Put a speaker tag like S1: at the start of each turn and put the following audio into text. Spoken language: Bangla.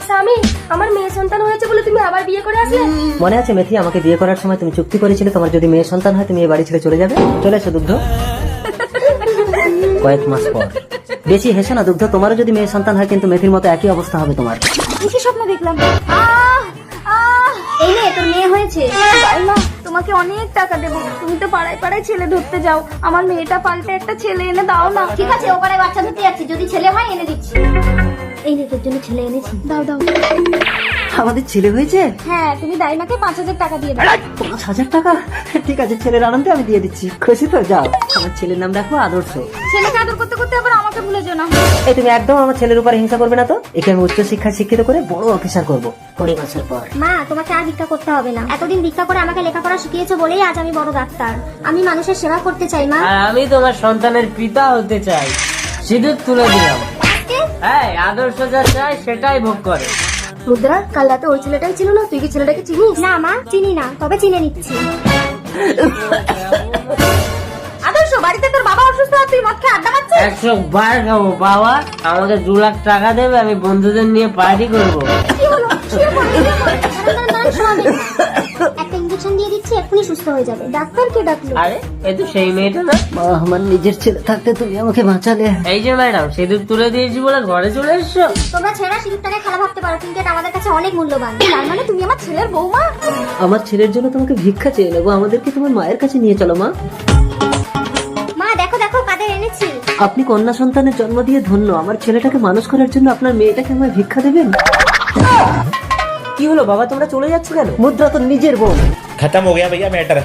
S1: স্বামী, আমার মেয়ে সন্তান হয়েছে বলে তুমি আবার বিয়ে করে আসলে?
S2: মনে আছে মেথি, আমাকে বিয়ে করার সময় তুমি চুক্তি করেছিলে তোমার যদি মেয়ে সন্তান হয় তুমি এই বাড়ি ছেড়ে চলে যাবে। চলে এসো দুগ্ধ। কয়েক মাস পর। বেশি হেসো না দুগ্ধ, তোমারও যদি মেয়ে সন্তান হয় কিন্তু মেথির মতো একই অবস্থা হবে তোমার।
S1: কি স্বপ্ন দেখলাম? এই নে, তোর মেয়ে হয়েছে। মা, তোমাকে অনেক টাকা দেবো, তুমি তো পাড়ায় পাড়ায় ছেলে ধরতে যাও, আমার মেয়েটা পাল্টে একটা ছেলে এনে দাও না। ঠিক আছে, ও পাড়ায় বাচ্চা ধরতে যাচ্ছি, যদি ছেলে হয় এনে দিচ্ছি। এই নে, তোর জন্য ছেলে এনেছি, দাও দাও।
S2: আমাদের ছেলে হয়েছে?
S1: হ্যাঁ, তুমি দাইমাকে 5,000 টাকা দিয়ে দাও।
S2: 5,000 টাকা? ঠিক আছে, ছেলের আনন্দে আমি দিয়ে দিচ্ছি। খুশি তো? যাও, আমার ছেলের নাম রাখবো আদর্শ।
S1: ছেলেকে আদর করতে করতে আবার আমাকে ভুলে যেও না।
S2: এই তুমি একদম আমার ছেলের উপর হিংসা করবে না তো। একে আমি উচ্চ শিক্ষায় শিক্ষিত করে বড় অফিসার করবো 20 বছর পর।
S1: মা, তোমাকে আর ভিক্ষা করতে হবে না, এতদিন ভিক্ষা করে আমাকে লেখাপড়া শিখিয়েছো বলেই আজ আমি বড় ডাক্তার। আমি মানুষের সেবা করতে চাই মা।
S3: আর আমি তোমার সন্তানের পিতা হতে চাই। সিঁদুর তুলে দিলাম। হ্যাঁ, আদর্শ যা চাই সেটাই ভোগ করে।
S1: মুদ্রা, কাল রাতে ওই ছেলেটাই ছিল না? তুই কি ছেলেটাকে চিনিস? না মা, চিনি না, তবে চিনে নিচ্ছি। আদর্শ, বাড়িতে তোর বাবা অসুস্থ আর তুই মদ খেয়ে আড্ডা মারছিস?
S3: 100 বার খাবো বাবা। আমাকে 2 লাখ টাকা দেবে, আমি বন্ধুদের নিয়ে পার্টি করবো।
S1: কি হলো? শুয়ে পড়, শুয়ে পড়। দাঁড়ান, শোনাবেন। একটা ইঞ্জেকশন দিয়ে দিচ্ছি, এক্ষুনি সুস্থ হয়ে যাবে। ডাক্তারকে ডাকলো।
S3: আরে, এ তো সেই মেয়েটা না?
S2: মা, আমার নিজের ছেলে থাকতে তুমি আমাকে বাঁচালে।
S3: এই যে ম্যাডাম, সিঁদুর তুলে দিয়েছি বলে ঘরে চলে এসছো?
S1: তোমরা ছেলেরা সিঁদুরটাকে খেলা ভাবতে পারো, কিন্তু এটা আমাদের কাছে অনেক মূল্যবান। তার মানে তুমি আমার ছেলের বৌমা?
S2: আমার ছেলের জন্য তোমাকে ভিক্ষা চেয়ে নেবো, আমাদেরকে তোমার মায়ের কাছে নিয়ে চলো মা।
S1: মা, দেখো দেখো কাদের এনেছি।
S2: আপনি কন্যা সন্তানের জন্ম দিয়ে ধন্য। আমার ছেলেটাকে মানুষ করার জন্য আপনার মেয়েটাকে আমায় ভিক্ষা দেবেন?
S3: কি হলো বাবা, তোমরা চলে যাচ্ছ কেন?
S2: মুদ্রা তো নিজের বোন।
S4: खत्म हो गया भैया मैटर।